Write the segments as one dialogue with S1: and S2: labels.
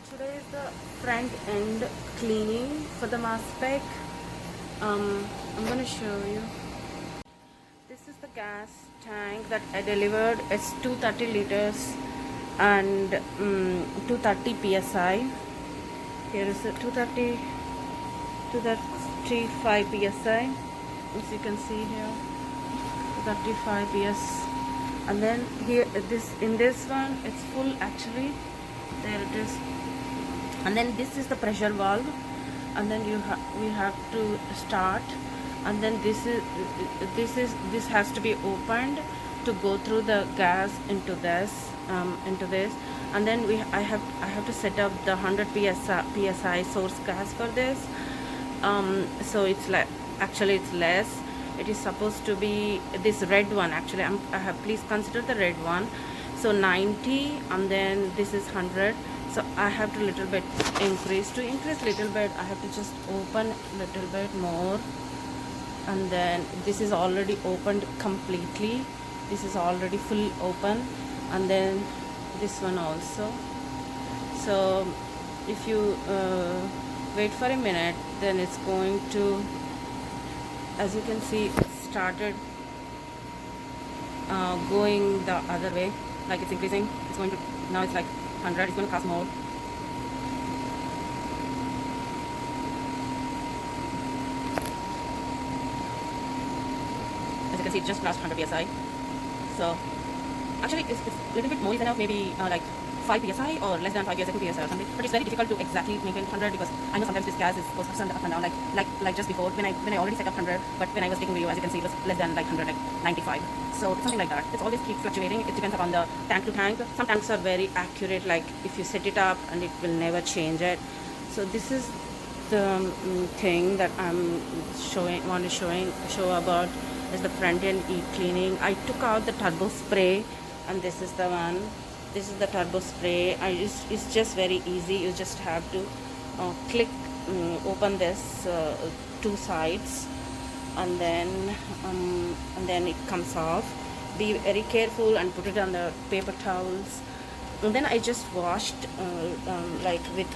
S1: Today is the front end cleaning for the mass spec. I'm going to show you. This is the gas tank that I delivered. It's 230 liters and 230 psi. Here is the 235 psi. As you can see here, 235 ps. And then here, in this one, it's full actually. There it is. And then this is the pressure valve, and then we have to start, and then this has to be opened to go through the gas into this, and then I have to set up the 100 psi source gas for this. So it's like actually it's less. It is supposed to be this red one actually. Please consider the red one. So 90, and then this is 100. So I have to little bit increase little bit. I have to just open little bit more, and then this is already opened completely. This is already full open, and then this one also. So if you wait for a minute, then it's going to, as you can see, it started going the other way, like it's increasing. It's going to, now it's like 100. It's going to cost more. As you can see, it just crossed 100 psi. So actually it's a little bit more is enough, maybe like 5 psi or less than 5 psi, 2 psi or something. But it's very difficult to exactly maintain 100 because I know sometimes this gas goes up and down, like just before when I already set up 100, but when I was taking video, as you can see, it was less than like 100, like 95. So it's something like that. It's always keep fluctuating. It depends upon the tank to tank. Some tanks are very accurate, like if you set it up and it will never change it. So this is the thing that I'm want to show about is the front end cleaning. I took out the turbo spray, and this is the one. This is the turbo spray. It's just very easy. You just have to click, open this two sides, and then it comes off. Be very careful and put it on the paper towels. And then I just washed like with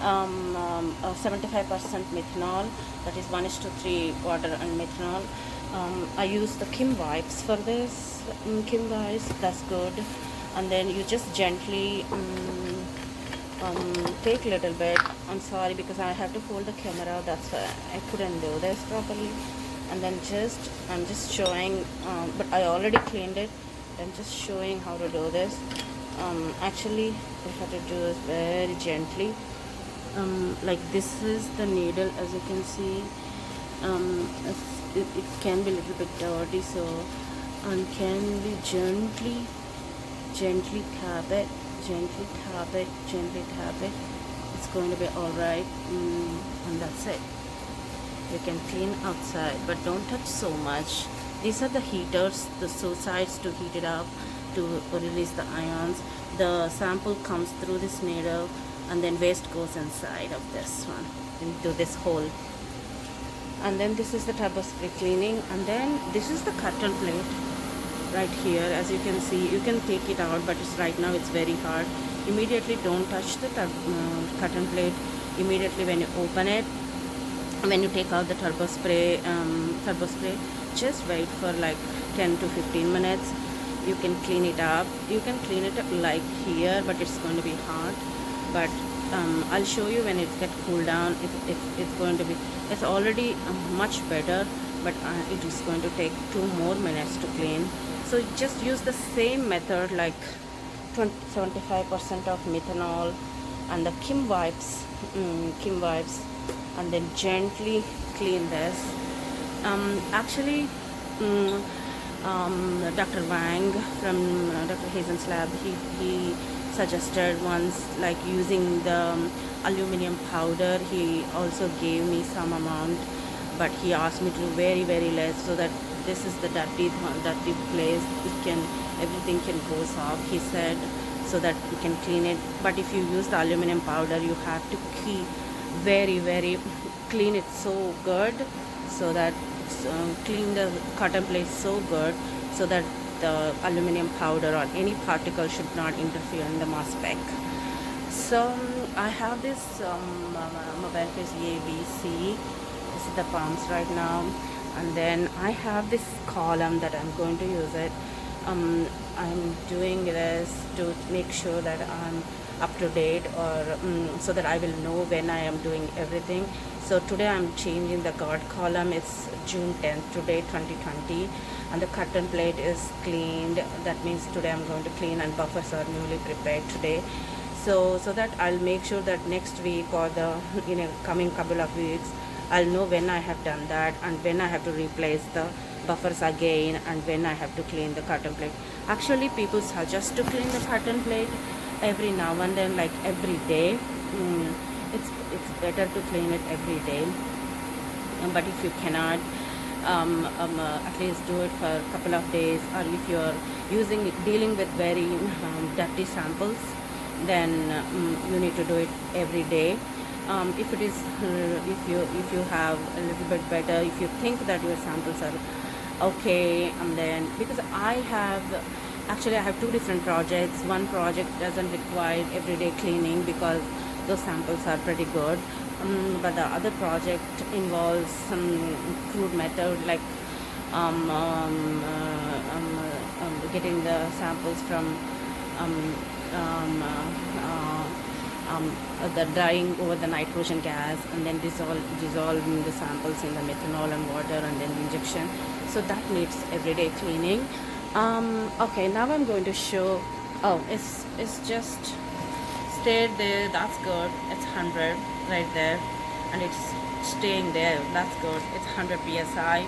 S1: 75% methanol, that is 1:3 water and methanol. I use the Kim wipes for this. Kim wipes, that's good. And then you just gently take a little bit. I'm sorry because I have to hold the camera, that's why I couldn't do this properly. And then I'm just showing, but I already cleaned it. I'm just showing how to do this. Actually we have to do this very gently. Like this is the needle, as you can see. It can be a little bit dirty, so can we gently tap it, it's going to be alright. And that's it. You can clean outside, but don't touch so much. These are the heaters, the sides to heat it up, to release the ions. The sample comes through this needle, and then waste goes inside of this one into this hole. And then this is the turbo spray cleaning, and then this is the cotton plate right here. As you can see, you can take it out, but right now it's very hard. Immediately don't touch the cotton plate immediately when you open it. When you take out the turbo spray, just wait for like 10 to 15 minutes. You can clean it up. You can clean it up like here, but it's going to be hard. But I'll show you when it gets cooled down. It's going to be, it's already much better, but it is going to take 2 more minutes to clean. So just use the same method, like 75% of methanol and the Kim wipes, and then gently clean this. Actually, Dr. Wang from Dr. Hazen's lab, he suggested once, like using the aluminum powder. He also gave me some amount, but he asked me to do very, very less, so that this is the dirty place. Everything can go off, he said, so that you can clean it. But if you use the aluminum powder, you have to keep very, very clean it so good, so that clean the cotton plate so good, so that the aluminum powder or any particle should not interfere in the mass spec. So I have this mobile case ABC. This is the pumps right now, and then I have this column that I'm going to use it. I'm doing this to make sure that I'm up to date, or so that I will know when I am doing everything. So today I'm changing the guard column. It's June 10th today, 2020, and the curtain plate is cleaned. That means today I'm going to clean, and buffers are newly prepared today. So that I'll make sure that next week or the coming couple of weeks, I'll know when I have done that and when I have to replace the buffers again and when I have to clean the curtain plate. Actually, people suggest to clean the curtain plate every now and then, like every day. It's better to clean it every day. But if you cannot, at least do it for a couple of days, or if you're dealing with very dirty samples, then you need to do it every day. If it is if you have a little bit better, if you think that your samples are okay, and then because I have two different projects. One project doesn't require everyday cleaning because those samples are pretty good, but the other project involves some crude method, like getting the samples from the drying over the nitrogen gas, and then dissolving the samples in the methanol and water, and then injection. So that needs everyday cleaning. Okay, now I'm going to show. Oh, it's just stayed there. That's good. It's 100 right there, and it's staying there. That's good. It's 100 psi.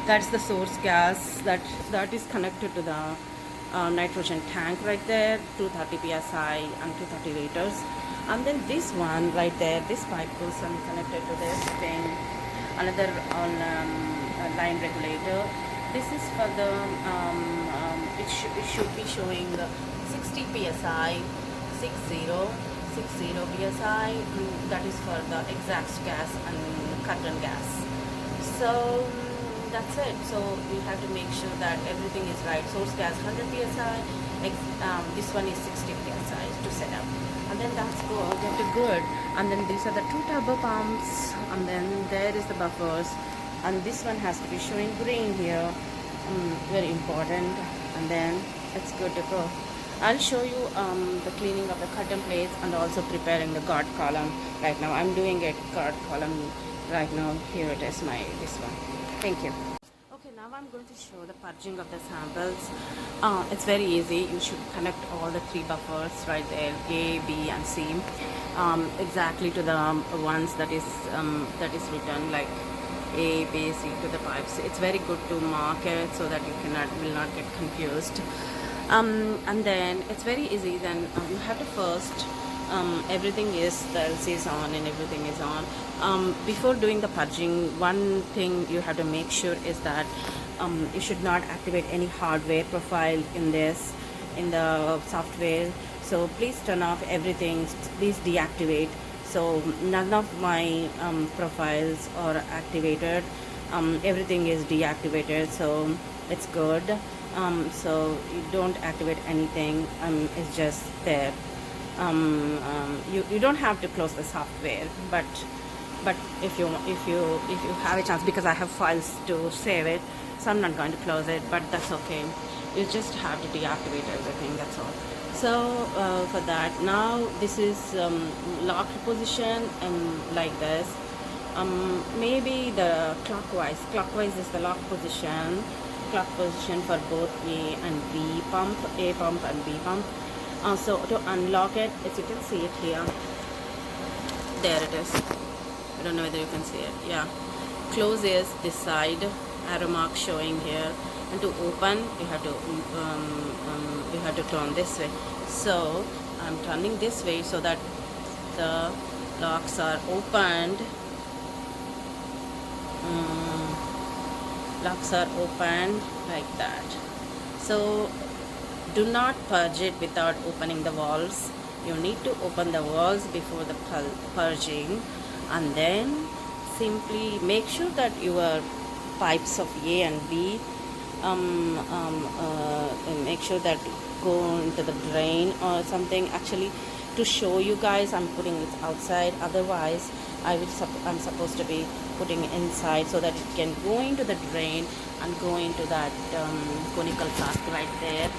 S1: That's the source gas that is connected to the nitrogen tank right there, 230 psi and 230 liters. And then this one right there, this pipe goes and connected to this thing, another line regulator. This is for the it should be showing 60 psi, 60 psi. That is for the exhaust gas and curtain gas. So that's it. So you have to make sure that everything is right. Source gas 100 psi, this one is 60 psi to set up, and then that's good. And then these are the two turbo pumps, and then there is the buffers, and this one has to be showing green here, very important, and then it's good to go. I'll show you the cleaning of the curtain plates and also preparing the guard column right now. I'm doing a guard column right now. Here it is, this one. Thank you. Okay, now I'm going to show the purging of the samples. It's very easy. You should connect all the three buffers right there, A, B, and C, exactly to the ones that is written, like A, B, C to the pipes. It's very good to mark it so that you will not get confused. And then it's very easy. Then you have to first. Everything is, the LC is on and everything is on. Before doing the purging, one thing you have to make sure is that you should not activate any hardware profile in the software. So please turn off everything, please deactivate. So none of my profiles are activated, everything is deactivated, so it's good. So you don't activate anything, it's just there. You don't have to close the software, but if you have a chance, because I have files to save it, so I'm not going to close it, but that's okay. You just have to deactivate everything, that's all. So for that, now this is locked position, and like this, maybe the clockwise is the lock position for both A and B pump, A pump and B pump. So to unlock it, as you can see it here, there it is. I don't know whether you can see it. Yeah, close is this side, arrow mark showing here, and to open you have to turn this way. So I'm turning this way so that the locks are opened. Locks are opened like that. So do not purge it without opening the valves. You need to open the valves before the purging, and then simply make sure that your pipes of A and B make sure that go into the drain or something. Actually, to show you guys, I'm putting it outside. Otherwise, I'm supposed to be putting inside so that it can go into the drain and go into that conical flask right there,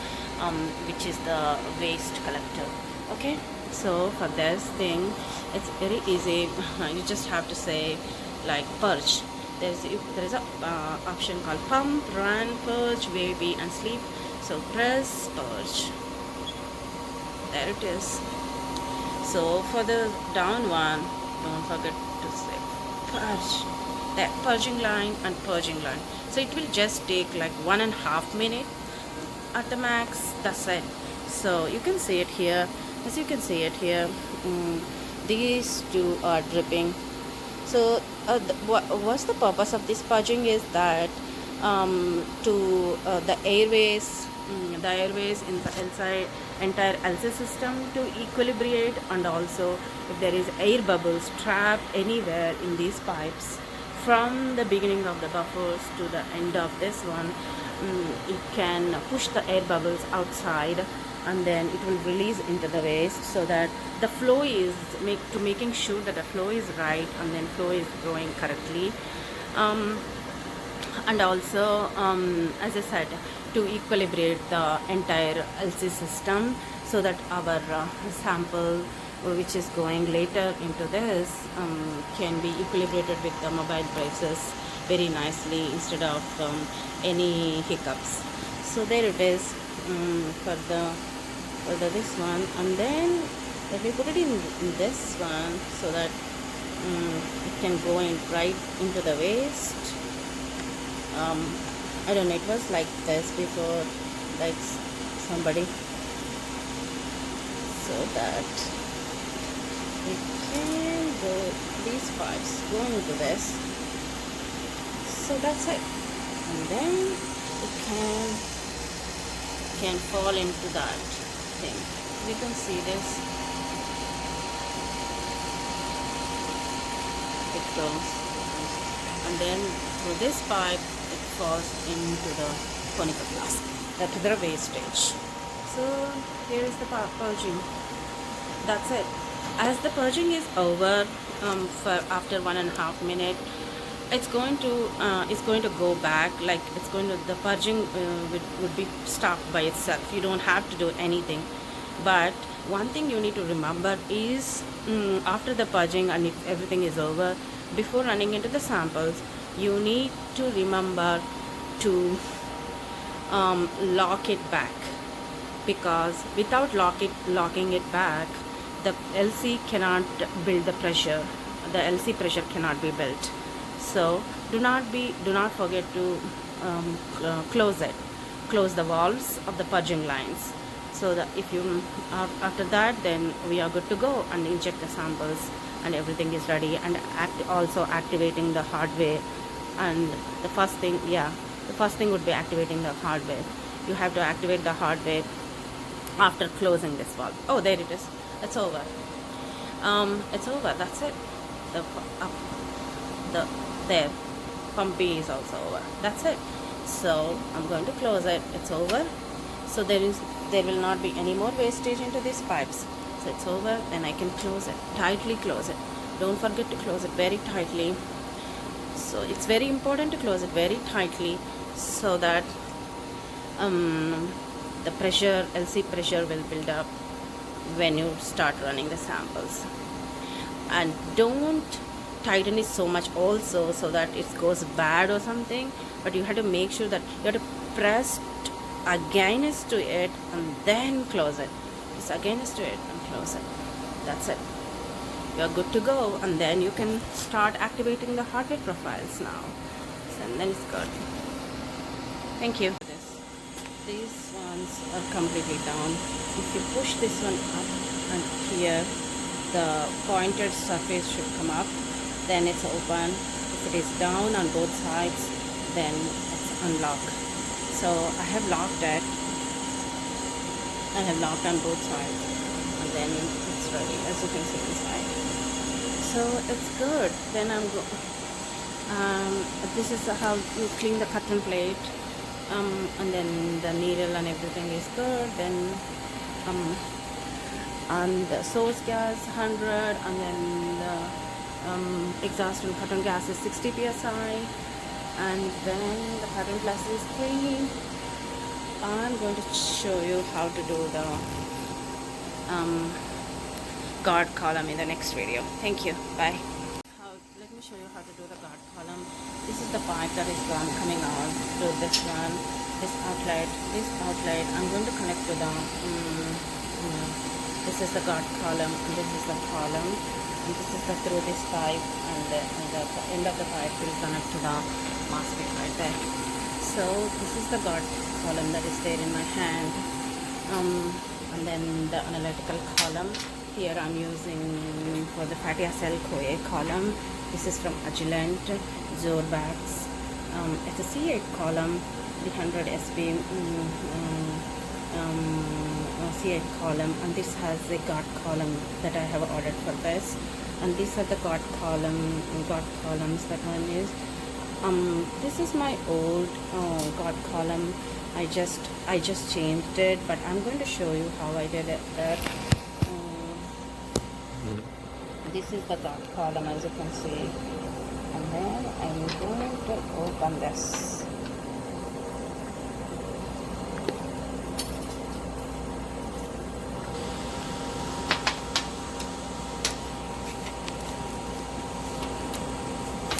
S1: which is the waste collector. Okay, so for this thing, it's very easy. You just have to say like purge. There is a option called pump, run, purge, baby, and sleep. So press purge. There it is. So for the down one, don't forget to say purge. There, purging line and purging line. So it will just take like 1.5 minutes at the max. That's it. So you can see it here. As you can see it here, these two are dripping. So what's the purpose of this purging is that to the airways in the entire LC system to equilibrate, and also if there is air bubbles trapped anywhere in these pipes from the beginning of the buffers to the end of this one, it can push the air bubbles outside, and then it will release into the waste, so that the flow is making sure that the flow is right, and then flow is going correctly, and also as I said, to equilibrate the entire LC system, so that our sample which is going later into this can be equilibrated with the mobile braces very nicely instead of any hiccups. So there it is for the this one, and then let me put it in this one so that it can go in right into the waste. I don't know, it was like this before, like somebody, so that it can go, these pipes go into this, so that's it, and then it can fall into that thing. You can see this, it goes, and then through this pipe it falls into the conical flask, to the wastage. So here is the purging. That's it. As the purging is over, for after 1.5 minutes, it's going to go back, like the purging would be stopped by itself. You don't have to do anything. But one thing you need to remember is after the purging, and if everything is over, before running into the samples, you need to remember to lock it back, because without locking it back, the LC cannot build the pressure. The LC pressure cannot be built. So do not forget to close the valves of the purging lines, so that if you after that, then we are good to go and inject the samples, and everything is ready, and also activating the hardware. And the first thing would be activating the hardware. You have to activate the hardware after closing this valve. Oh, there it is. It's over. It's over. That's it. The pump B is also over. That's it. So I'm going to close it. It's over. So there will not be any more wastage into these pipes. So it's over. Then I can close it. Tightly close it. Don't forget to close it very tightly. So it's very important to close it very tightly, so that the pressure, LC pressure, will build up when you start running the samples. And don't tighten it so much also, so that it goes bad or something, but you have to make sure that you have to press against to it and then close it. Just against to it and close it. That's it. You're good to go, and then you can start activating the hardware profiles now. So, and then it's good. Thank you. These ones are completely down. If you push this one up, and here the pointed surface should come up, then it's open. If it is down on both sides, then it's unlocked. So I have locked it. I have locked on both sides, and then it's ready, as you can see inside. So it's good. Then this is how you clean the cotton plate. and then the needle and everything is good. Then and the source gas 100, and then the exhaust and cotton gas is 60 psi, and then the cotton plus is 3. I'm going to show you how to do the guard column in the next video. Thank you. Bye. Let me show you how to do the guard column. This is the pipe that is coming out to this one, this outlet. I'm going to connect to the this is the guard column, and this is the column, and this is the through this pipe, and the end of the pipe will connect to the MOSFET right there. So this is the guard column that is there in my hand, and then the analytical column. Here I'm using for the fatty acyl CoA column. This is from Agilent Zorbax. It's a C8 column, 300 SB C8 column, and this has a guard column that I have ordered for this. And these are the guard columns that one is. This is my old guard column. I just changed it, but I'm going to show you how I did it. This is the guard column, as you can see, and then I'm going to open this.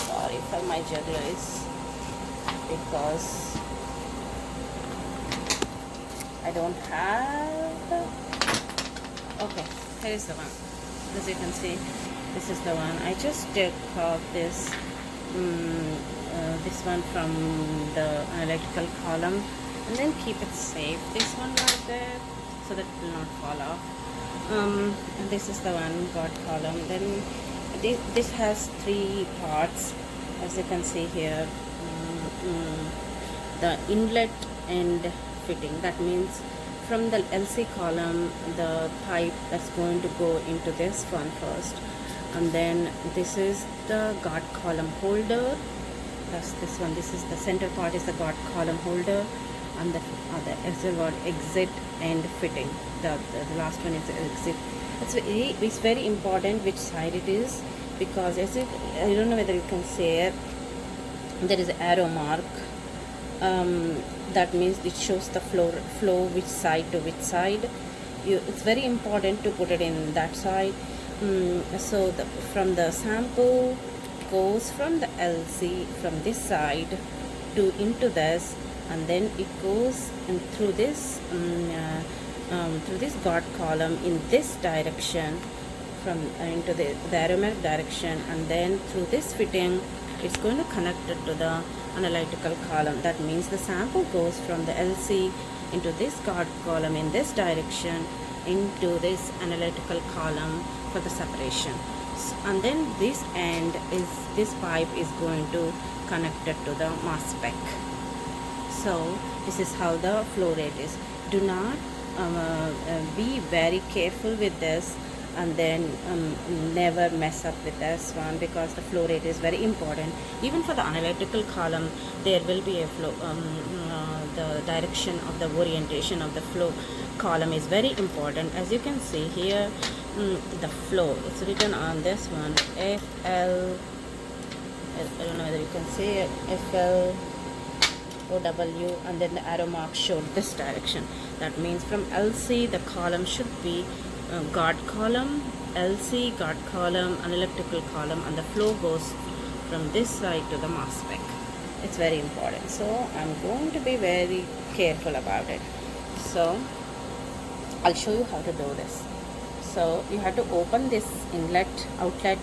S1: Sorry for my jugglers, because I don't have. Okay, here is the one. As you can see, this is the one. I just took off this this one from the electrical column, and then keep it safe. This one right there, so that it will not fall off. And this is the one guard column. Then this has 3 parts, as you can see here. The inlet and fitting. That means from the LC column, the pipe that's going to go into this one first, and then this is the guard column holder. That's this one. This is the center part is the guard column holder, and the other exit and fitting. The last one is exit. It's very important which side it is, because I don't know whether you can see it. There is an arrow mark. That means it shows the flow which side to which side. It's very important to put it in that side. So from the sample goes from the LC from this side to into this, and then it goes through this guard column in this direction, from into the aromatic direction, and then through this fitting it's going to connect it to the analytical column. That means the sample goes from the LC into this guard column in this direction into this analytical column for the separation. And then this end is, this pipe is going to connect it to the MOSFET. So this is how the flow rate is. Do not be very careful with this, and then never mess up with this one, because the flow rate is very important. Even for the analytical column, there will be a flow, the direction of the orientation of the flow column is very important. As you can see here, the flow, it's written on this one, FL, I don't know whether you can see it, FL OW, and then the arrow mark showed this direction. That means from LC the column should be guard column, LC, guard column, analytical column, and the flow goes from this side to the MOSFET. It's very important. So I'm going to be very careful about it. So I'll show you how to do this. So you have to open this inlet, outlet,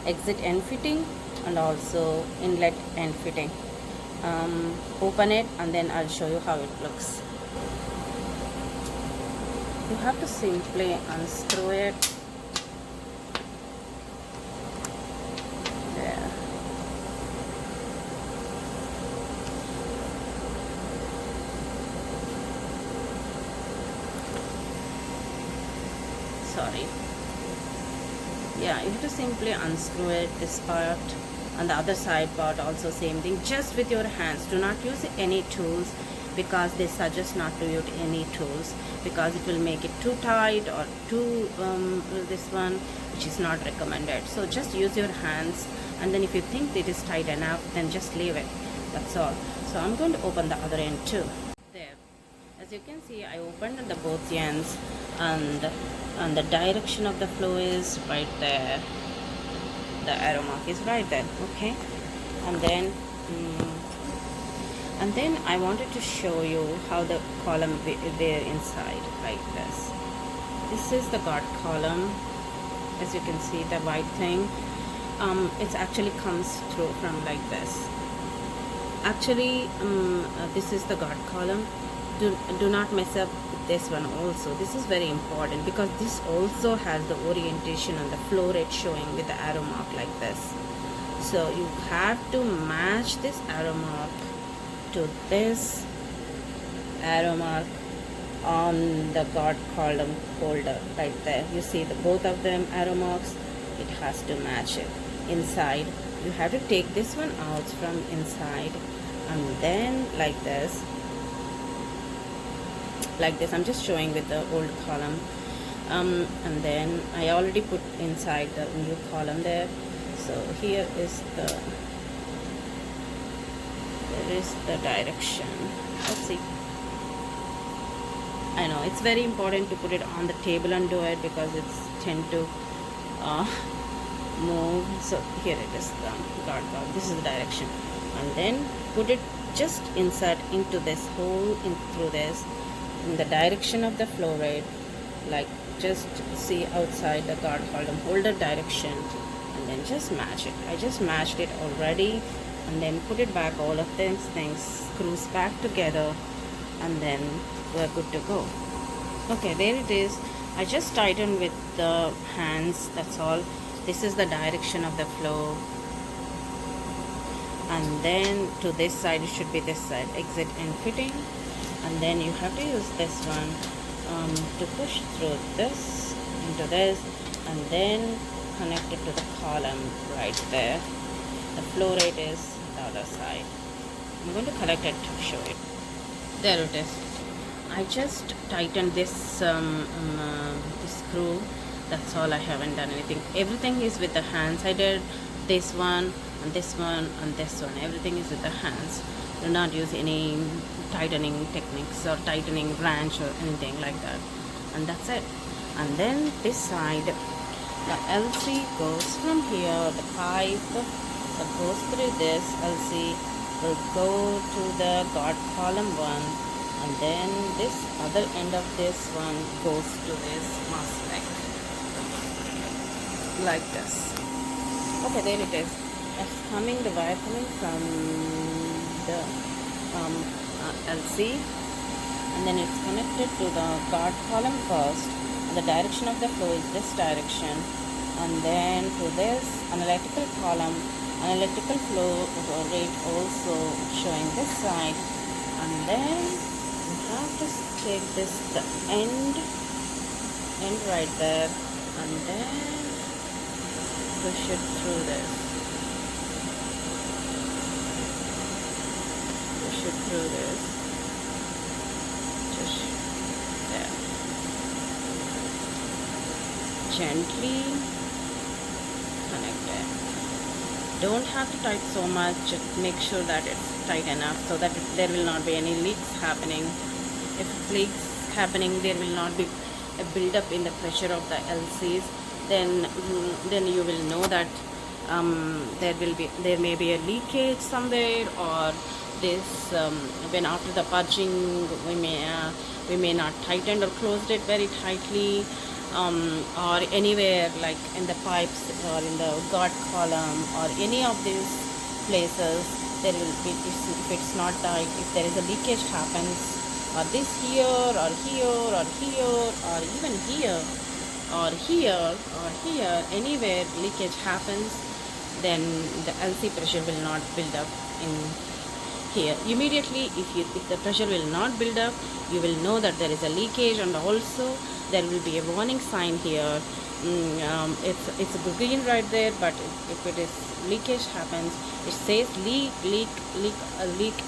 S1: exit and fitting, and also inlet and fitting. Open it, and then I'll show you how it looks. You have to simply unscrew it. There. Sorry. Yeah, you have to simply unscrew it, this part, and the other side part also same thing, just with your hands. Do not use any tools, because they suggest not to use any tools, because it will make it too tight or too this one, which is not recommended. So just use your hands, and then if you think it is tight enough, then just leave it. That's all. So I'm going to open the other end too. There, as you can see, I opened the both ends, and the direction of the flow is right there. The arrow mark is right there. Okay, and then I wanted to show you how the column there inside, like this. This is the guard column. As you can see, the white thing, it actually comes through from like this. Actually, this is the guard column. Do not mess up with this one also. This is very important, because this also has the orientation and the flow rate showing with the arrow mark like this. So you have to match this arrow mark to this arrow mark on the guard column holder right there. You see the both of them arrow marks, it has to match it inside. You have to take this one out from inside, and then like this. I'm just showing with the old column, and then I already put inside the new column there. So here is there is the direction. Let's see. I know it's very important to put it on the table and do it, because it's tend to move. So here it is, the guard column. This is the direction, and then put it, just insert into this hole in through this in the direction of the flow rate, like just see outside the guard column holder direction, and then just match it. I just matched it already, and then put it back, all of these things screws back together, and then we're good to go. Okay, there it is. I just tightened with the hands, that's all. This is the direction of the flow, and then to this side, it should be this side, exit and fitting. And then you have to use this one to push through this into this, and then connect it to the column right there. The flow rate is the other side. I'm going to connect it to show it. There it is. I just tightened this this screw. That's all. I haven't done anything. Everything is with the hands. I did this one and this one and this one. Everything is with the hands. Do not use any tightening techniques or tightening wrench or anything like that. And that's it. And then this side, the LC goes from here. The pipe that goes through this LC will go to the guard column one, and then this other end of this one goes to this MOSFET like this. Okay, there it is. It's coming, the wire coming from the LC, and then it's connected to the guard column first, and the direction of the flow is this direction, and then to this analytical column, analytical flow rate also showing this side, and then you have to take this the end right there, and then push it through this. Through this, just there, gently connect it. Don't have to tight so much, just make sure that it's tight enough so that there will not be any leaks happening. If leaks happening, there will not be a build-up in the pressure of the LCs. Then you will know that there may be a leakage somewhere, or this when after the purging we may not tighten or closed it very tightly, or anywhere like in the pipes or in the guard column or any of these places, there will be, if it's not tight, if there is a leakage happens, or this here or here or here or even here or here or here, anywhere leakage happens, then the LC pressure will not build up in here. Immediately, if the pressure will not build up, you will know that there is a leakage, and also there will be a warning sign here. It's a green right there, but if it is leakage happens, it says leak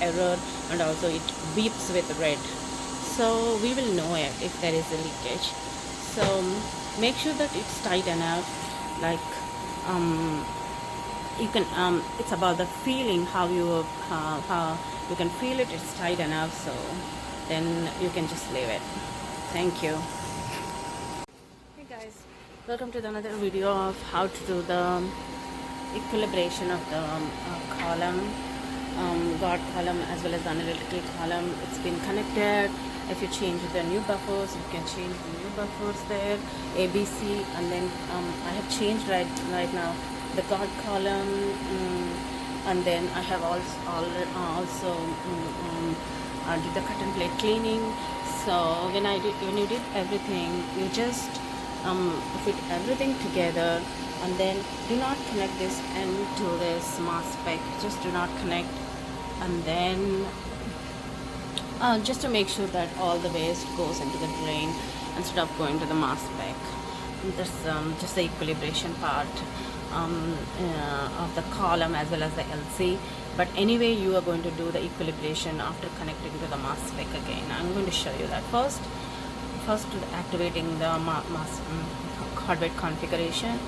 S1: error, and also it beeps with red. So we will know it if there is a leakage. So make sure that it's tight enough, like you can it's about the feeling, how you can feel it, it's tight enough, so then you can just leave it. Thank you. Hey guys, welcome to another video of how to do the equilibration of the column, guard column as well as the analytical column. It's been connected. If you change the new buffers, you can change the new buffers there, ABC, and then I have changed right now the guard column, and then I have also did the cut and plate cleaning. So when you did everything, you just fit everything together, and then do not connect this end to this mass spec. Just do not connect, and then just to make sure that all the waste goes into the drain instead of going to the mass spec. This just the equilibration part of the column as well as the LC. But anyway, you are going to do the equilibration after connecting to the mass spec again. I'm going to show you that first activating the hardware configuration.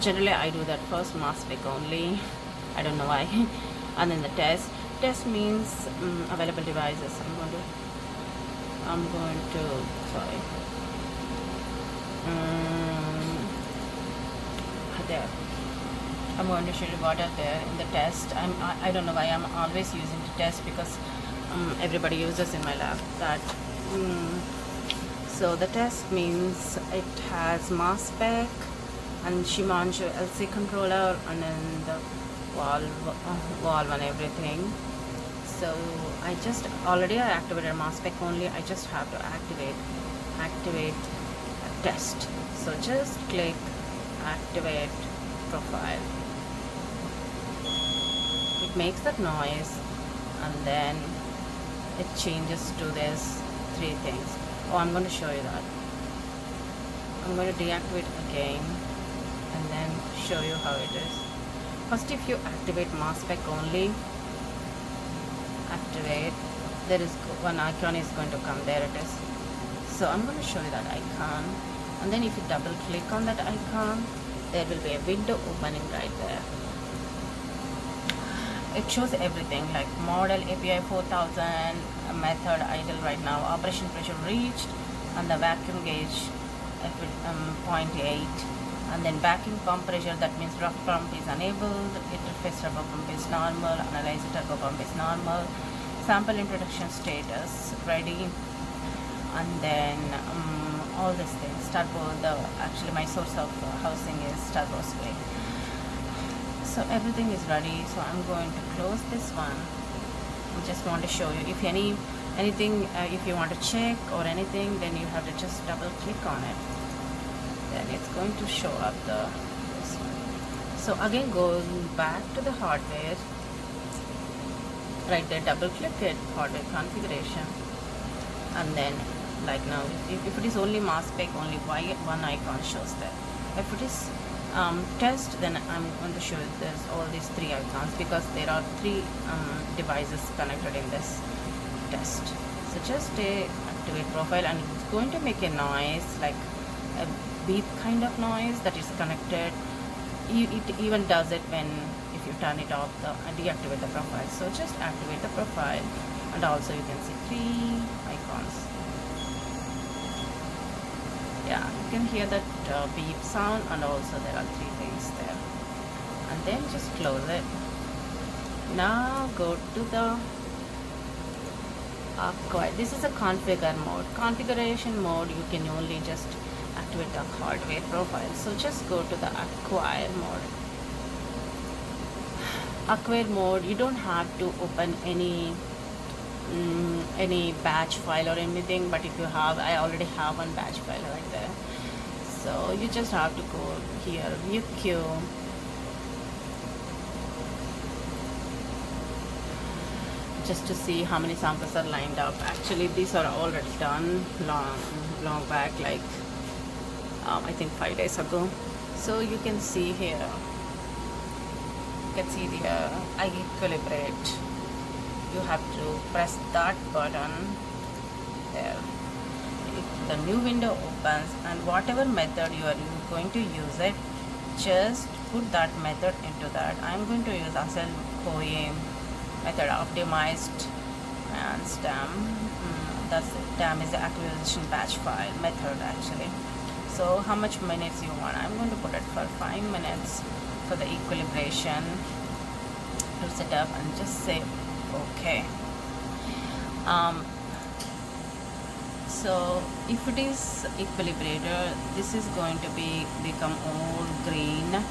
S1: Generally I do that first, mass spec only, I don't know why. And then the test means available devices. I'm going to sorry, there I'm going to show you what are there in the test. I don't know why I'm always using the test, because everybody uses in my lab that. So the test means it has mass spec and Shimano LC controller, and then the valve and everything. So I activated mass spec only. I just have to activate test. So just click activate profile. It makes that noise, and then it changes to this three things. I'm going to show you that. I'm going to deactivate again and then show you how it is. First, if you activate mass spec only, activate, there is one icon is going to come. There it is. So I'm going to show you that icon, and then if you double click on that icon, there will be a window opening right there. It shows everything like model, API 4000, method idle right now, operation pressure reached, and the vacuum gauge 0.8, and then backing pump pressure, that means rough pump is enabled, interface turbo pump is normal, analyzer turbo pump is normal, sample introduction status ready, and then all these things. Turbo, actually my source of housing is turbo spray. So everything is ready. So I'm going to close this one. I just want to show you, if anything if you want to check or anything, then you have to just double click on it, then it's going to show up this one. So again, going back to the hardware, right there, double click it, hardware configuration, and then like now if it is only mass spec, only one icon shows there. If it is test, then I'm going to show you this all these three icons, because there are three devices connected in this test. So just activate profile, and it's going to make a noise like a beep kind of noise that is connected. It even does it when if you turn it off and deactivate the profile. So just activate the profile, and also you can see three icons. Yeah, you can hear that beep sound, and also there are three things there. And then just close it. Now go to the acquire. This is a configure mode. Configuration mode, you can only just activate the hardware profile. So just go to the acquire mode. Acquire mode, you don't have to open any batch file or anything, but if you have, I already have one batch file right there. So you just have to go here, view queue, just to see how many samples are lined up. Actually, these are already done long back, like I think 5 days ago. So you can see here, you can see the I equilibrate. You have to press that button there. The new window opens, and whatever method you are going to use it, just put that method into that. I'm going to use Asel Coim method optimized and STAM. That's STAM is the acquisition batch file method actually. So how much minutes you want? I'm going to put it for 5 minutes for the equilibration to set up, and just say okay. So if it is equilibrator, this is going to become all green.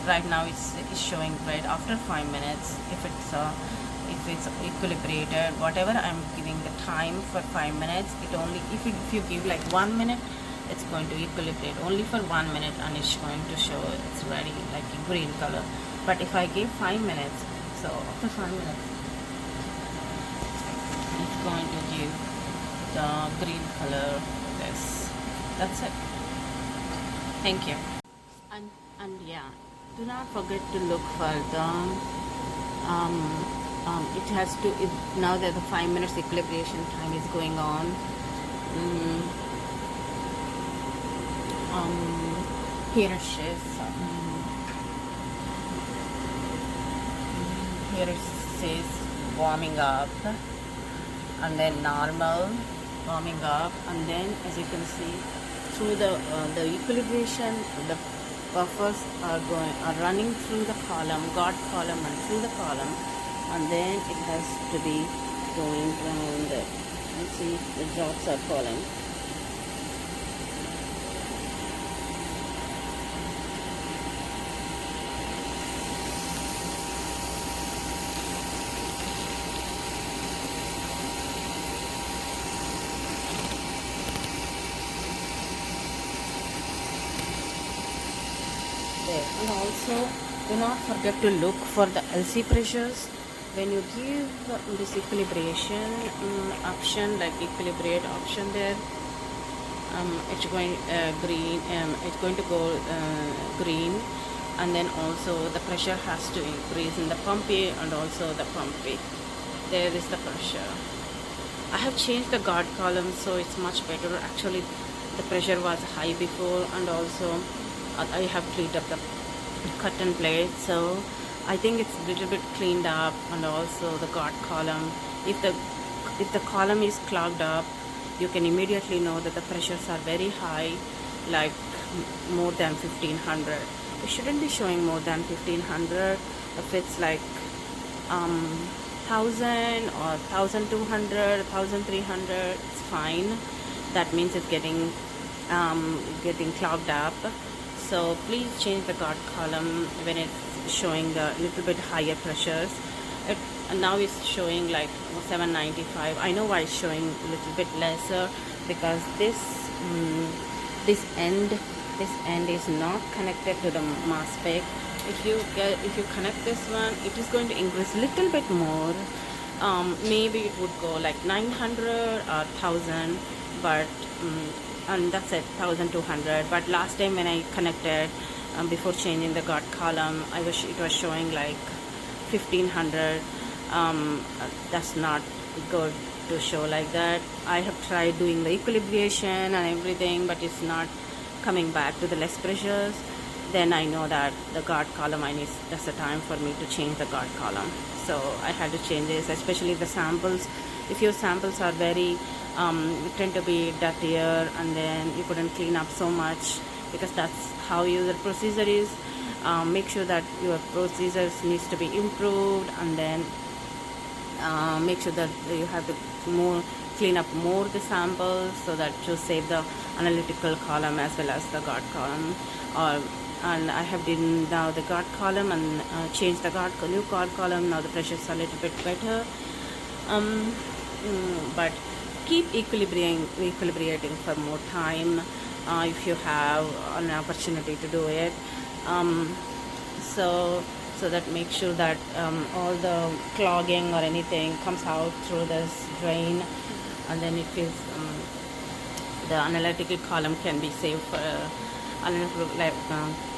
S1: Right now it's showing red. After 5 minutes, if it's equilibrated, whatever I'm giving the time for 5 minutes, it only if you give like 1 minute, it's going to equilibrate only for 1 minute, and it's going to show it's ready like a green color. But if I give 5 minutes, so after 5 minutes, it's going to give the green color. That's it. Thank you. And yeah, do not forget to look for the it has to now that the 5 minutes equilibration time is going on. Here it says here it says warming up, and then normal, warming up, and then as you can see through the equilibration, the buffers are running through the column, guard column, and through the column, and then it has to be going round it. You see the drops are falling. And also do not forget to look for the LC pressures when you give this equilibration option, like equilibrate option there. It's going green, it's going to go green, and then also the pressure has to increase in the pump A and also the pump B. There is the pressure. I have changed the guard column, so it's much better. Actually the pressure was high before, and also I have cleaned up the cotton plate, so I think it's a little bit cleaned up. And also the guard column, if the column is clogged up, you can immediately know that the pressures are very high, like more than 1500. It shouldn't be showing more than 1500. If it's like 1000 or 1200, 1300, it's fine. That means it's getting clogged up. So please change the guard column when it's showing the little bit higher pressures. Now it's showing like 795. I know why it's showing a little bit lesser, because this end is not connected to the mass spec. If you connect this one, it is going to increase a little bit more. Maybe it would go like 900 or 1000, but and that's it, 1200. But last time when I connected before changing the guard column, it was showing like 1500. That's not good to show like that. I have tried doing the equilibration and everything, but it's not coming back to the less pressures. Then I know that the guard column, that's the time for me to change the guard column. So I had to change this, especially the samples. If your samples are very tend to be dirtier, and then you couldn't clean up so much, because that's how your procedure is. Make sure that your procedures needs to be improved, and then make sure that you have to clean up more the samples, so that you save the analytical column as well as the guard column. And I have done now the guard column and changed the new guard column. Now the pressures are a little bit better. But keep equilibrating for more time if you have an opportunity to do it. So so that make sure that all the clogging or anything comes out through this drain, and then it is the analytical column can be saved for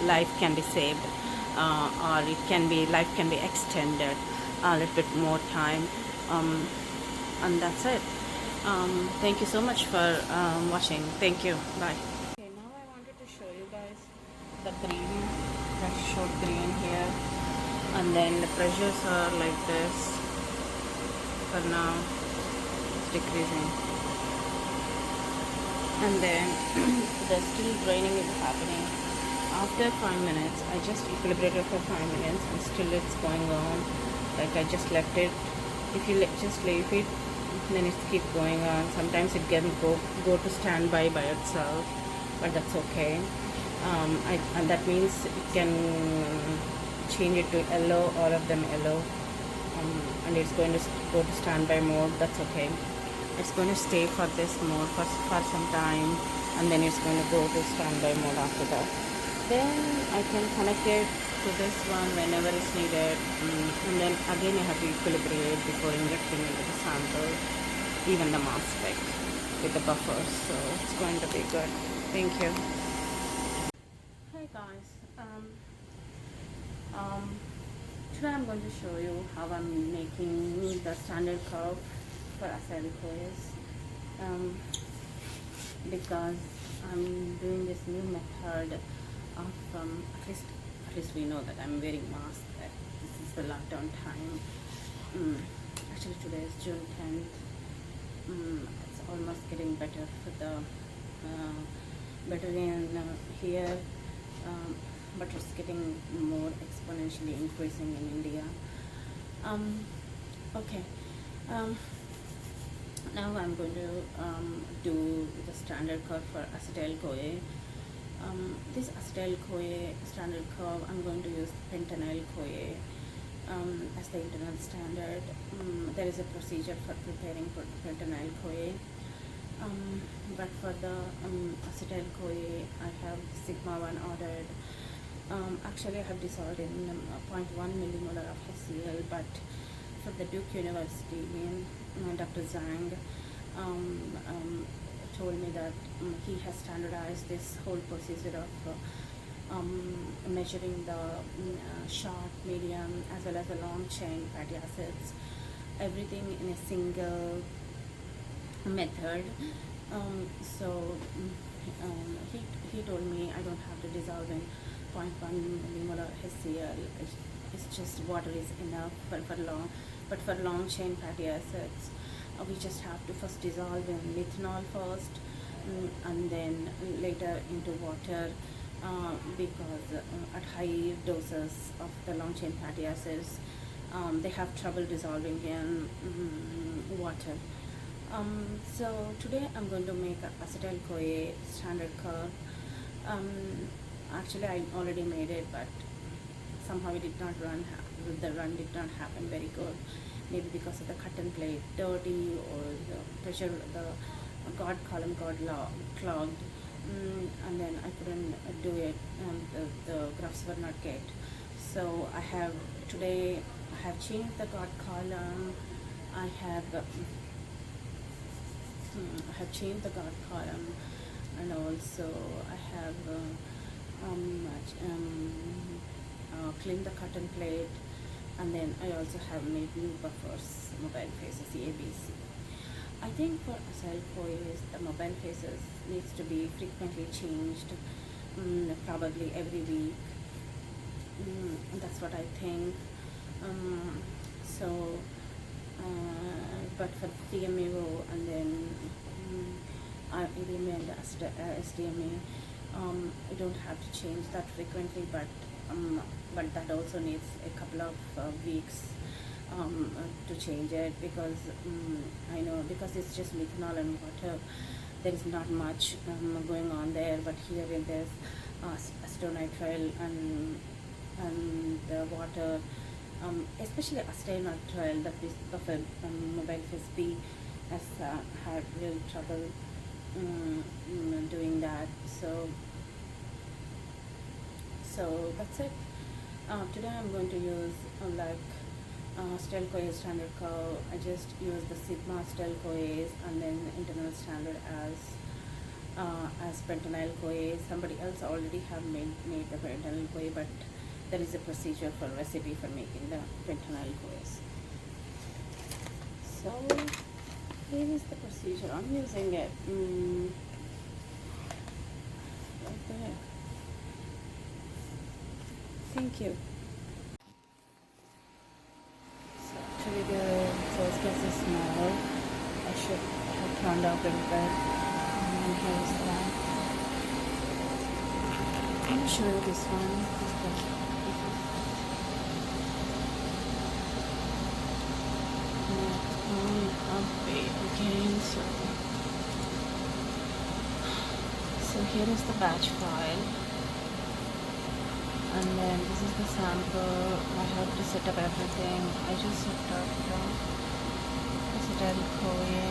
S1: life can be saved, or it can be life can be extended a little bit more time, and that's it. Thank you so much for watching. Thank you. Bye. Okay, now I wanted to show you guys the green, that showed green here, and then the pressures are like this. For now it's decreasing, and then the still draining is happening. After 5 minutes, I just equilibrated for 5 minutes and still it's going on. Like I just left it. If you just leave it, then it keeps going on. Sometimes it can go to standby by itself, but that's okay. And that means it can change it to yellow, all of them yellow, and it's going to go to standby mode. That's okay. It's going to stay for this mode for some time, and then it's going to go to standby mode after that. Then I can connect it to this one whenever it's needed, and then again I have to equilibrate before injecting into the sample, even the mass spec with the buffers. So it's going to be good. Thank you. Hey guys, today I'm going to show you how I'm making the standard curve for acetyl CoA, because I'm doing this new method of at least we know that I'm wearing mask, that this is the lockdown time. Actually today is June 10th. It's almost getting better for the better in here, but it's getting more exponentially increasing in India. Okay, now I'm going to do the standard curve for acetyl CoA. This acetyl CoA standard curve, I'm going to use pentanyl CoA as the internal standard. There is a procedure for preparing pentanyl CoA, but for the acetyl CoA, I have sigma 1 ordered. Actually, I have dissolved in 0.1 millimolar of HCl, but for the Duke University, Dr. Zhang told me that he has standardized this whole procedure of measuring the short, medium, as well as the long chain fatty acids, everything in a single method. So he told me I don't have to dissolve in 0.1 millimolar HCl. It's just water is enough for long chain fatty acids. We just have to first dissolve in methanol first, and then later into water, because at high doses of the long chain fatty acids, they have trouble dissolving in water. So today I'm going to make acetyl CoA standard curve. Actually I already made it, but somehow it did not run. The run did not happen very good. Maybe because of the cut and plate dirty, or the pressure, the guard column got clogged, and then I couldn't do it, and the graphs were not get. So today I have changed the guard column. I have changed the guard column, and also I have cleaned the cut and plate. And then I also have made new buffers, mobile faces, ABC. I think for acetyl CoA, the mobile faces needs to be frequently changed, probably every week. That's what I think. But for TMAO and then EDMA and SDMA, I don't have to change that frequently, but that also needs a couple of weeks to change it, because I know, because it's just methanol and water, there is not much going on there. But here in this acetonitrile and the water, especially acetonitrile, that is of a mobile phase B, has had real trouble doing that. So that's it. Today I'm going to use Stelco standard curve. I just use the Sigma Stelco and then internal standard as pentenyl CoA. Somebody else already have made the pentenyl CoA, but there is a procedure for recipe for making the pentenyl CoA. So here is the procedure. I'm using it right there. Thank you. So actually the first gas is small. I should have turned out a little bit. And here is that. Let me show you this one. Again, so here is the batch file, and then this is the sample. I have to set up everything. I just set up the acetyl CoA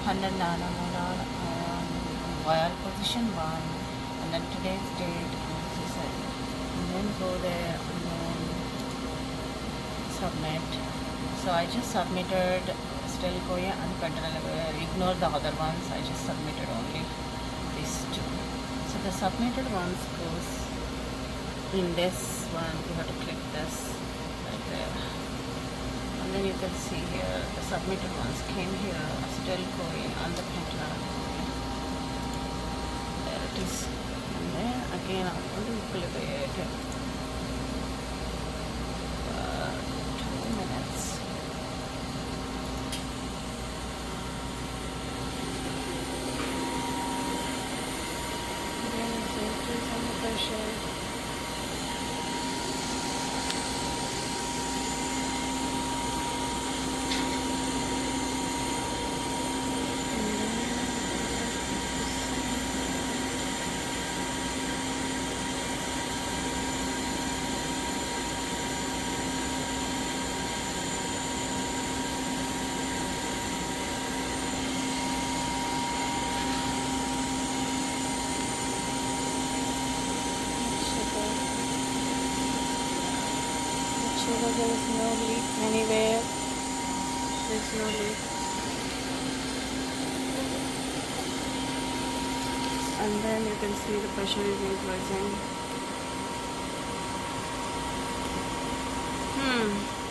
S1: 100 nanomolar vial position 1, and then today's date, and then go there and then submit. So I just submitted Stel CoA and pentenyl. Ignore the other ones. I just submitted only these two. So the submitted ones goes in this one. You have to click this right there, and then you can see here the submitted ones came here. Stel CoA and the pentenyl. There it is. And then again I'm going to equilibrate it. 2 minutes. There is no leak anywhere. There is no leak. And then you can see the pressure is increasing.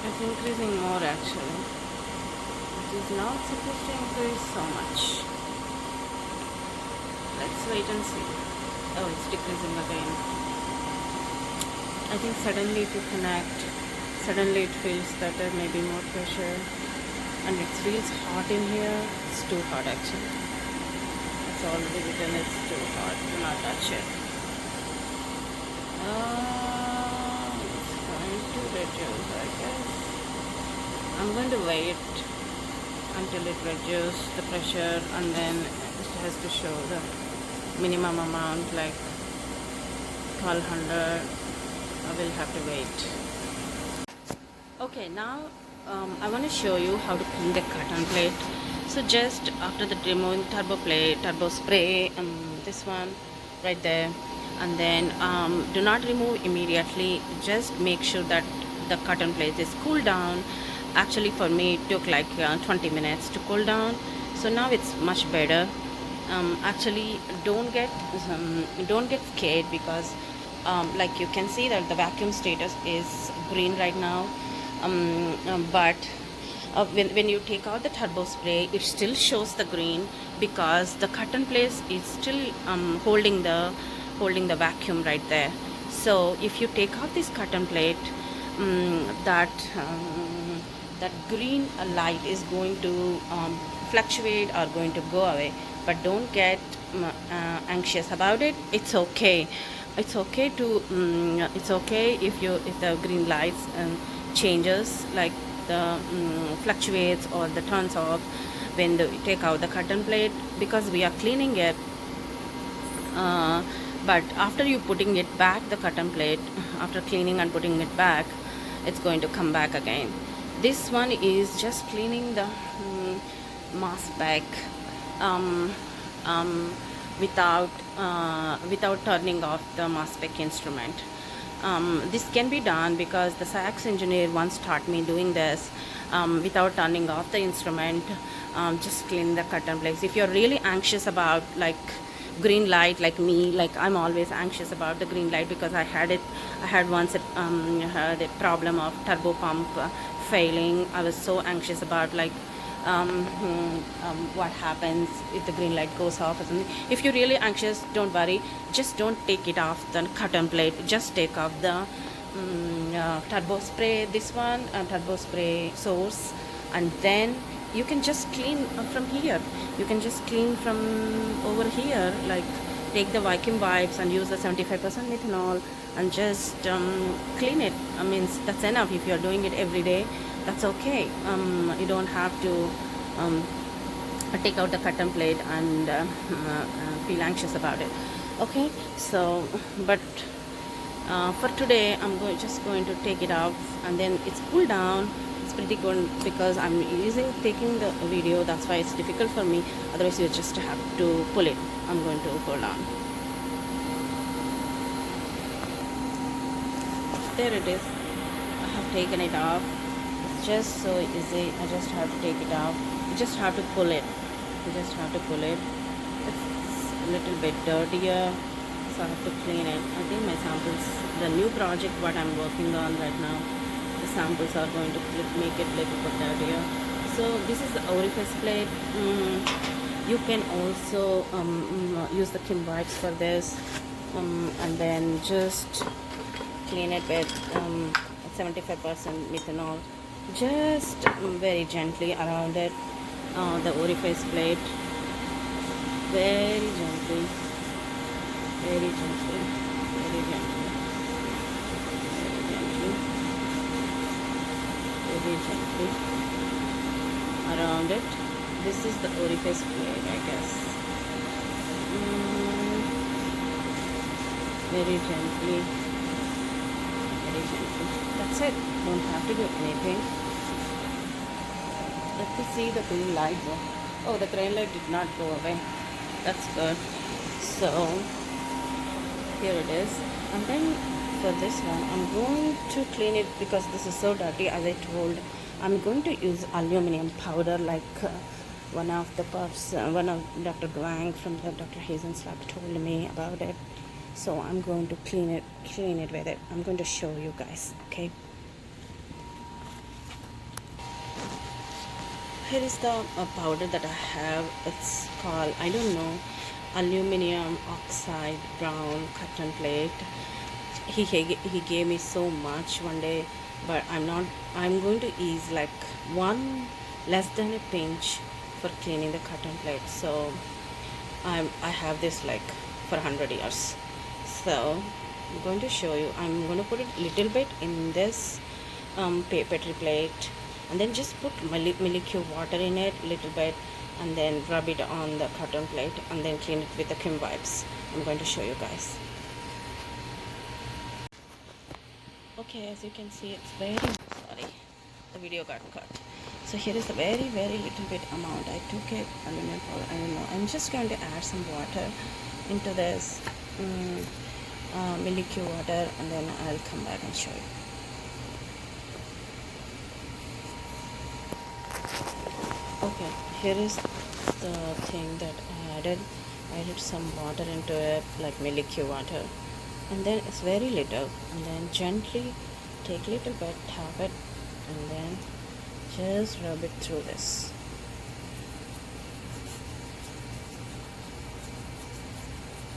S1: It's increasing more actually. It is not supposed to increase so much. Let's wait and see. Oh, it's decreasing again. I think suddenly if you connect, suddenly it feels that there may be more pressure, and it feels hot in here. It's too hot actually. It's already written it's too hot. Do not touch it. It's going to reduce, I guess. I'm going to wait until it reduces the pressure, and then it has to show the minimum amount like 1200. I will have to wait. Okay, now I want to show you how to clean the cotton plate. So just after the removing turbo spray, this one right there, and then do not remove immediately. Just make sure that the cotton plate is cooled down. Actually for me it took like 20 minutes to cool down. So now it's much better. Actually don't get scared, because like you can see that the vacuum status is green right now. But when you take out the turbo spray, it still shows the green, because the cotton plate is still holding the vacuum right there. So if you take out this cotton plate, that green light is going to fluctuate or going to go away. But don't get anxious about it. It's okay. It's okay to it's okay if the green lights changes, like the fluctuates or the turns off when you take out the cotton plate, because we are cleaning it. But after you putting it back, the cotton plate, after cleaning and putting it back, it's going to come back again. This one is just cleaning the mass spec without turning off the mass spec instrument. This can be done because the SAX engineer once taught me doing this without turning off the instrument. Just clean the curtain plates. If you're really anxious about like green light, like me, like I'm always anxious about the green light because I had once had a problem of turbo pump failing. I was so anxious about like what happens if the green light goes off or something. If you're really anxious, don't worry, just don't take it off the curtain plate, just take off the turbo spray, this one, turbo spray source, and then you can just clean from here. You can just clean from over here, like take the vacuum wipes and use the 75% methanol and just clean it. I mean, that's enough. If you're doing it every day, that's okay. You don't have to take out the curtain plate and feel anxious about it. Okay, so but for today I'm just going to take it off, and then it's cooled down. It's pretty good because I'm taking the video, that's why it's difficult for me. Otherwise you just have to pull it. I'm going to pull on. There it is. I have taken it off. It's just so easy. I just have to take it off. You just have to pull it. You just have to pull it. It's a little bit dirtier, so I have to clean it. I think my samples, the new project what I'm working on right now, the samples are going to make it a little bit dirtier. So this is the orifice plate. You can also use the Kim wipes for this, and then just clean it with 75% methanol, just very gently around it, the orifice plate, very gently, very gently, very gently, very gently around it. This is the orifice plate, I guess. Very gently, very gently. That's it. Don't have to do anything. Let me see the green light though. Oh, the green light did not go away. That's good. So here it is. And then for this one, I'm going to clean it because this is so dirty. As I told, I'm going to use aluminum powder, like one of Dr. Guang from the Dr. Hazen's lab told me about it. So I'm going to clean it with it. I'm going to show you guys, okay? Here is the powder that I have. It's called, I don't know, aluminum oxide brown cotton plate. He gave me so much one day, but I'm going to use like less than a pinch for cleaning the cotton plate. So I have this like for 100 years. So I'm going to show you. I'm going to put a little bit in this petri plate, and then just put molecule water in it a little bit, and then rub it on the cotton plate, and then clean it with the Kim wipes. I'm going to show you guys. Okay, as you can see, it's very, sorry, the video got cut. So here is a very, very little bit amount. I took it, aluminum powder, I don't know. I'm just going to add some water into this molecule water, and then I'll come back and show you. Okay, here is the thing that I added. I added some water into it, like molecule water, and then it's very little, and then gently take a little bit, tap it, and then just rub it through this.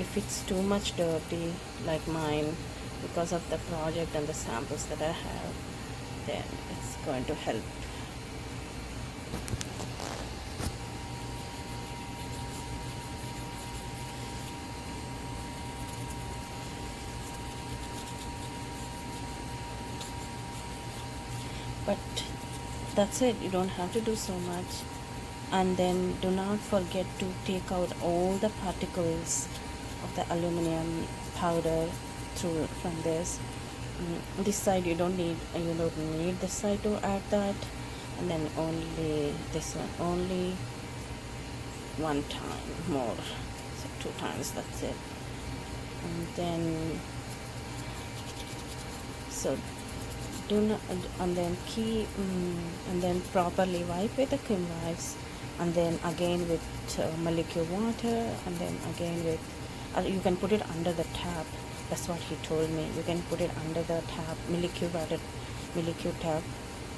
S1: If it's too much dirty like mine because of the project and the samples that I have, then it's going to help. But that's it. You don't have to do so much. And then do not forget to take out all the particles of the aluminum powder from this. This side you don't need this side to add that, and then only this one, only one time more, so 2 times, that's it. And then So do not, and then and then properly wipe with the Kim wipes, and then again with molecule water, and then again with you can put it under the tap. That's what he told me. You can put it under the tap, molecule water, molecule tap.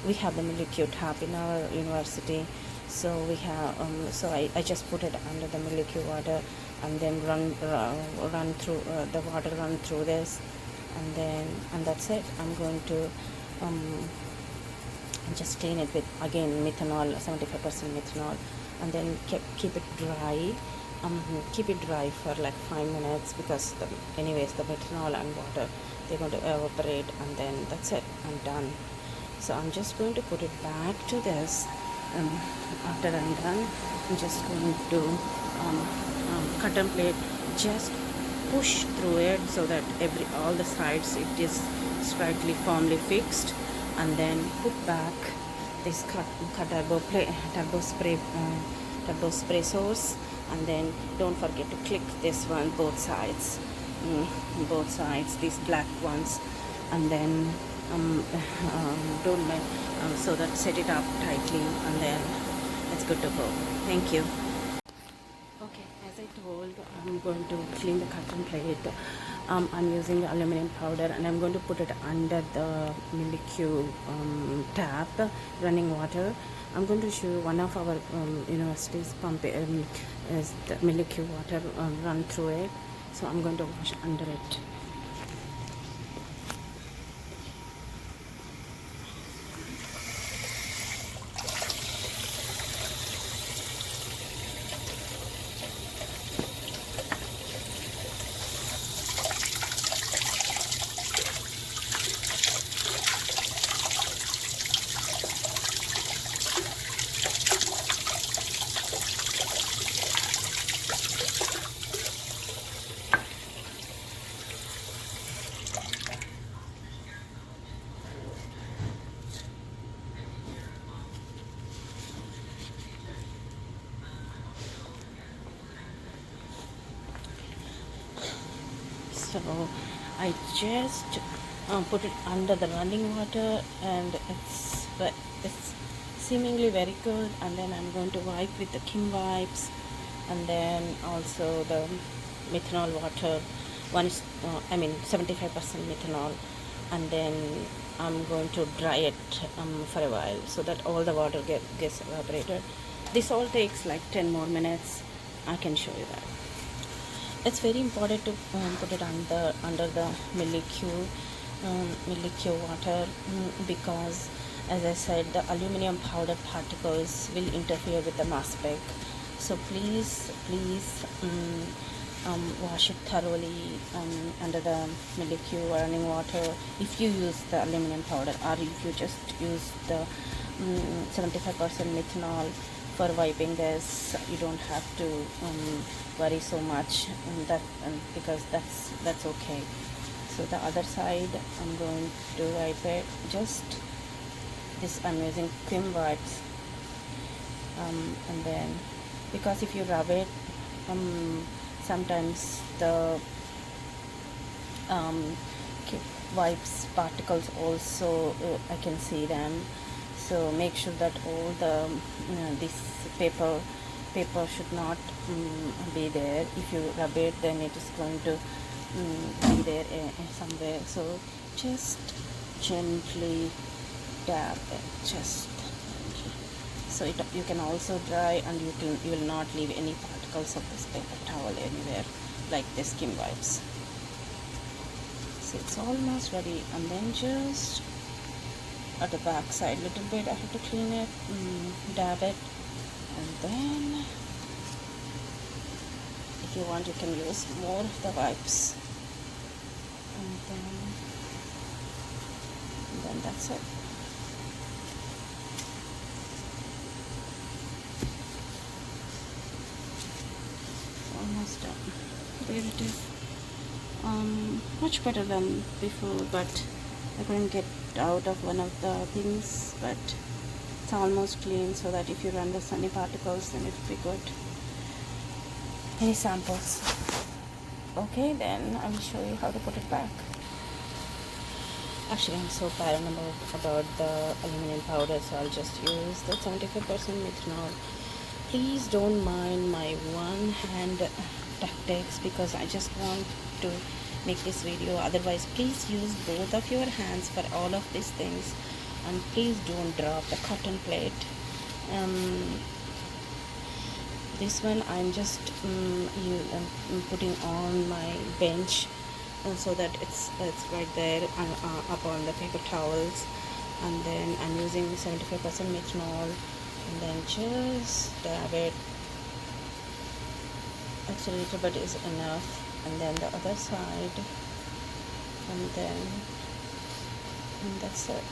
S1: We have the molecule tap in our university, so we have so I just put it under the molecule water, and then run through the water run through this, and that's it. I'm going to just clean it with again methanol, 75% methanol, and then keep it dry. Keep it dry for like 5 minutes, because anyways the methanol and water, they're going to evaporate, and then that's it, I'm done. So I'm just going to put it back to this. After I'm done, I'm just going to cotton plate, just push through it so that all the sides it is slightly firmly fixed, and then put back this turbo spray source, and then don't forget to click this one, both sides, these black ones, and then don't let so that set it up tightly, and then it's good to go. Thank you. Okay, as I told, I'm going to clean the cotton plate. I'm using the aluminum powder, and I'm going to put it under the molecule tap, running water. I'm going to show you one of our university's pump is the molecule water run through it. So I'm going to wash under it. So I just put it under the running water, and it's seemingly very good. And then I'm going to wipe with the Kim wipes, and then also the methanol water. One is 75% methanol, and then I'm going to dry it for a while so that all the water gets evaporated. This all takes like 10 more minutes. I can show you that. It's very important to put it under the molecule water, because as I said, the aluminum powder particles will interfere with the mass spec. So please wash it thoroughly under the molecule running water if you use the aluminum powder, or if you just use the 75% methanol for wiping this. You don't have to worry so much because that's okay. So the other side, I'm going to wipe it. Just this, I'm using Kim wipes, and then because if you rub it, sometimes the wipes particles also I can see them. So make sure that all the this paper should not be there. If you rub it, then it is going to be there somewhere. So just gently dab it, just gently. So you can also dry, and you will not leave any particles of this paper towel anywhere, like the Kim wipes. So it's almost ready, and then just at the back side little bit I have to clean it, dab it, and then if you want you can use more of the wipes, and then that's it. Almost done. There it is. Much better than before, but I couldn't get out of one of the things, but it's almost clean, so that if you run the sunny particles, then it will be good. Any samples? Okay, then I will show you how to put it back. Actually, I'm so paranoid about the aluminum powder, so I'll just use the 75% methanol. Please don't mind my one hand tactics because I just want to make this video. Otherwise, please use both of your hands for all of these things, and please don't drop the cotton plate. This one I'm just putting on my bench, so that it's right there up on the paper towels, and then I'm using 75% methanol, and then just dab it. Actually, a little bit is enough, and then the other side, and that's it.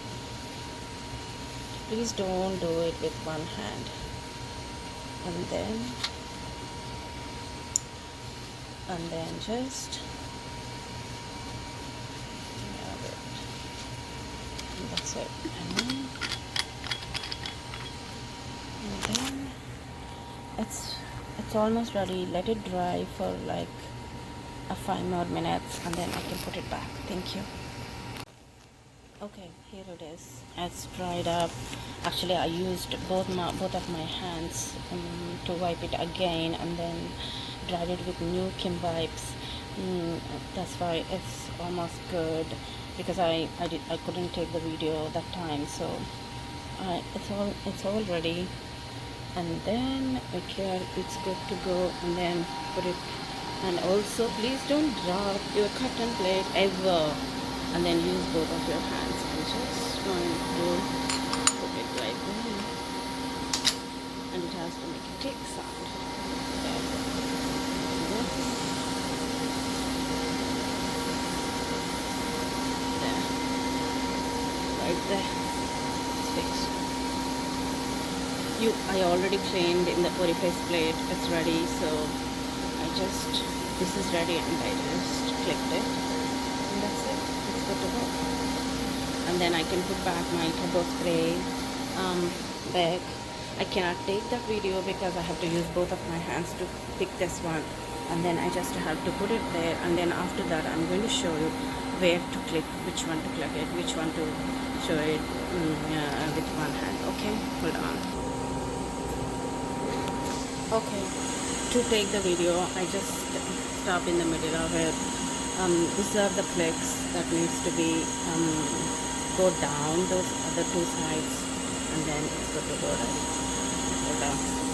S1: Please don't do it with one hand, and then just dab it, and that's it. And then it's almost ready. Let it dry for like 5 more minutes, and then I can put it back. Thank you. Okay, here it is. It's dried up. Actually, I used both of my hands to wipe it again, and then dried it with new Kim wipes. That's why it's almost good, because I couldn't take the video that time, so it's all ready. And then okay, it's good to go, and then put it. And also, please don't drop your cotton plate ever, and then use both of your hands. I'm just going to put it right there, and it has to make a tick sound. There, right there, it's fixed. I already cleaned in the orifice plate. It's ready, so this is ready, and I just clicked it, and that's it. It's good to go. And then I can put back my turbo spray bag. I cannot take that video because I have to use both of my hands to pick this one, and then I just have to put it there, and then after that I'm going to show you where to click, which one to click it, which one to show it with one hand. Okay, hold on. Okay, to take the video, I just stop in the middle of it. These are the clicks that needs to be go down those other two sides, and then it's good to go right. Hold on.